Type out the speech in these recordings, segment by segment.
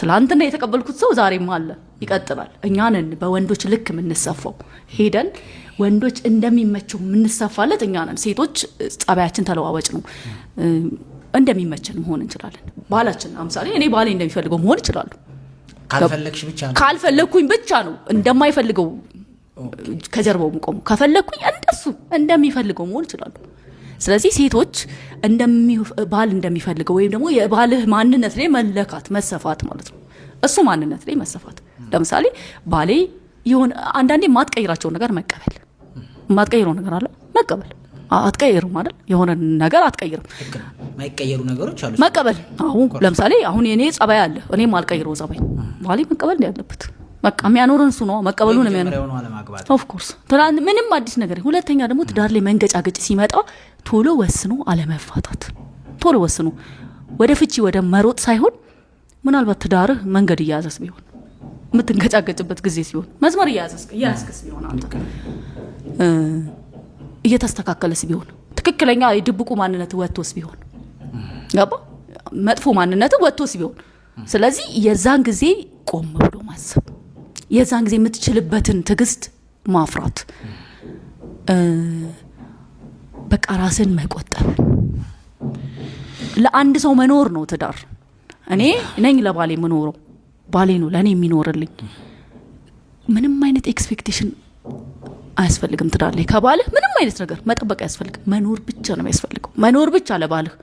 ትላንትና የተቀበልኩት ሰው ዛሬም አለ ይቀጥላል እኛንን በወንዶች ልክ ምንሰፋው ሄደን ወንዶች እንደሚመቸው ምንሰፋለት እኛንን ሴቶች ጸባያችን ተለዋወጭ ነው እንደሚመቸን መሆን እንችላለን ባላችን አምሳሌ እኔ ባሌ እንደሚፈልገው መሆን ይችላል ካልፈለኩኝ ብቻ ነው እንደማይፈልገው ከጀርባው ቆሞ ከፈለኩኝ እንደሱ እንደሚፈልገው መሆን ይችላል ስለዚህ ሴቶች ባል እንደሚፈልገው ወይም ደግሞ የባልህ ማንነት ላይ መለካት መሰፋት ማለት ነው እሱ ማንነት ላይ መሰፋት ለምሳሌ ባሌ ይሁን አንዳንዴ ማትቀይራቸው ነገር መቀበል ማትቀይረው ነገር አለ መቀበል አትቀይሩም አይደል የሆነ ነገር አትቀይሩም ማይቀየሩ ነገሮች አሉ መቀበል አሁን ለምሳሌ አሁን የኔ ጸባይ አለ እኔ ማልቀይረው ጸባይ ባሌ መቀበል ነው ያለበት በቃ የሚያኖረን እሱ ነው መቀበሉን ነው የሚያኖረው ኦፍ ኮርስ ምንም አዲስ ነገር ሁለተኛ ደግሞ ትዳር ላይ መንገጫገጭ ሲመጣ ቶሎ ወስኖ አለመፋታት ቶሎ ወስኖ ወደ ፍቺ ወደ መሮጥ ሳይሆን ምናልባት ትዳርህ መንገድ እያያዘስ ቢሆን የምትንገጫገጭበት ጊዜ ሲሆን መስመር እያያዝክስ ቢሆን አንተ እየተስተካከለስ ቢሆን ትክክለኛ የድብቁ ማንነት ወጥቶስ ቢሆን ገባ መጥፎ ማንነት ወጥቶስ ቢሆን ስለዚህ የዛን ጊዜ ቆም ብሎ ማሰብ የዛን ጊዜ የምትችልበትን ትግስት ማፍራት በቃ ራስን መቆጠብ ለአንድ ሰው መኖር ነው ትዳር እኔ ነኝ ለባሌ መኖረው ባሌ ነው ለኔ የሚኖርልኝ ምንም አይነት ኤክስፔክቴሽን አያስፈልግም ትዳር ላይ ከባልህ ምንም አይነት ነገር መጠበቅ አያስፈልግም መኖር ብቻ ነው የሚያስፈልገው መኖር ብቻ ለባልህ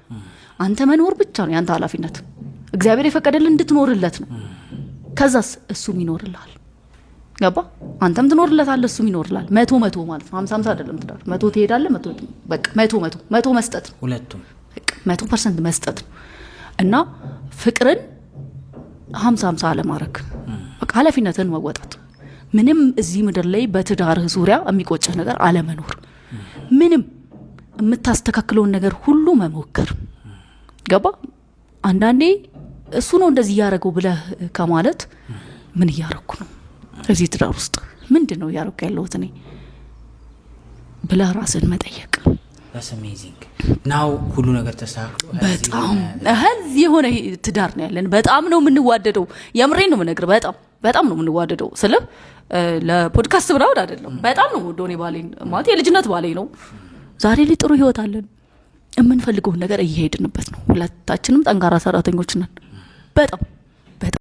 አንተ መኖር ብቻ ነው ያንተ ኃላፊነት እግዚአብሔር የፈቀደልን እንድትኖርለት ነው ከዛስ እሱም ይኖርልሃል ገባ አንተም ትኖርለታለህ እሱም ይኖርልሃል 100 ማለት ነው 50 አይደለም ትዳር 100 ትሄዳለህ 100 በቃ 100 መስጠት ነው ሁለቱም 100% መስጠት ነው እና ፍቅርን 50 አለማረክ በቃ ኃላፊነትን መወጣት ምንም እዚህ ምድር ላይ በትዳርህ ዙሪያ የሚቆጭህ ነገር አለመኖር ምንም የምታስተካክለውን ነገር ሁሉ መሞከር ገባ አንዳንዴ እሱ ነው እንደዚህ ያረጋው ብለህ ከማለት ምን ያረኩ ነው እዚህ ትዳር ውስጥ ምንድነው ያረኩ ያለሁት እኔ ብለህ ራስን መጠየቅ that's amazing now ሁሉ ነገር ተሳክቶ በጣም እዚህ የሆነ ትዳር ነው ያለን በጣም ነው የምንዋደደው የምሬን ነው የምነግርህ በጣም ነው የምንዋደደው ስለ ለፖድካስት ብራውድ አይደለም በጣም ነው ወዶኔ ባሌን ማለት የልጅነት ባሌ ነው ዛሬ ላይ ጥሩ ህይወት አለን የምንፈልገው ነገር እየሄድንበት ነው ሁለታችንም ጠንካራ ሰራተኞች ነን በጣም